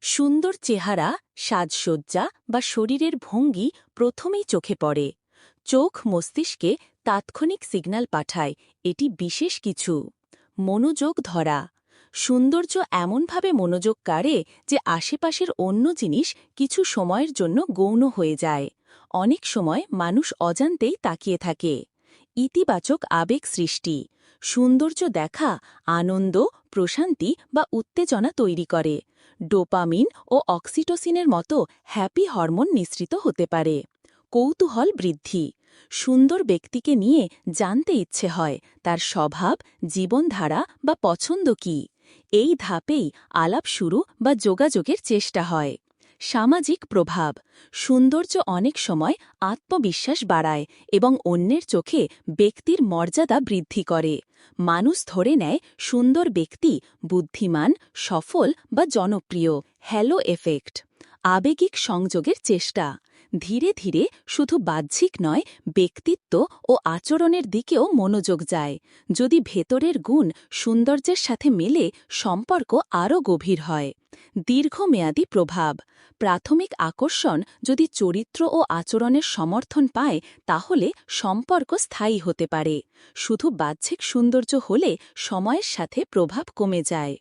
সুন্দর চেহারা, সাজসজ্জা বা শরীরের ভঙ্গি প্রথমেই চোখে পড়ে। চোখ মস্তিষ্কে তাৎক্ষণিক সিগন্যাল পাঠায় এটি বিশেষ কিছু। মনোযোগ ধরা, সৌন্দর্য এমনভাবে মনোযোগ কাড়ে যে আশেপাশের অন্য জিনিস কিছু সময়ের জন্য গৌণ হয়ে যায়। অনেক সময় মানুষ অজান্তেই তাকিয়ে থাকে। ইতিবাচক আবেগ সৃষ্টি, সৌন্দর্য দেখা আনন্দ, প্রশান্তি বা উত্তেজনা তৈরি করে। ডোপামিন ও অক্সিটোসিনের মতো হ্যাপি হরমোন নিঃসৃত হতে পারে। কৌতূহল বৃদ্ধি, সুন্দর ব্যক্তিকে নিয়ে জানতে ইচ্ছে হয় তার স্বভাব, জীবনধারা বা পছন্দ কী। এই ধাপেই আলাপ শুরু বা যোগাযোগের চেষ্টা হয়। সামাজিক প্রভাব, সৌন্দর্য অনেক সময় আত্মবিশ্বাস বাড়ায় এবং অন্যের চোখে ব্যক্তির মর্যাদা বৃদ্ধি করে। মানুষ ধরে নেয় সুন্দর ব্যক্তি বুদ্ধিমান, সফল বা জনপ্রিয়। হ্যালো এফেক্ট, আবেগিক সংযোগের চেষ্টা। ধীরে ধীরে শুধু বাহ্যিক নয়, ব্যক্তিত্ব ও আচরণের দিকেও মনোযোগ যায়। যদি ভেতরের গুণ সৌন্দর্যের সাথে মেলে, সম্পর্ক আরও গভীর হয়। দীর্ঘমেয়াদী প্রভাব, প্রাথমিক আকর্ষণ যদি চরিত্র ও আচরণের সমর্থন পায় তাহলে সম্পর্ক স্থায়ী হতে পারে। শুধু বাহ্যিক সৌন্দর্য হলে সময়ের সাথে প্রভাব কমে যায়।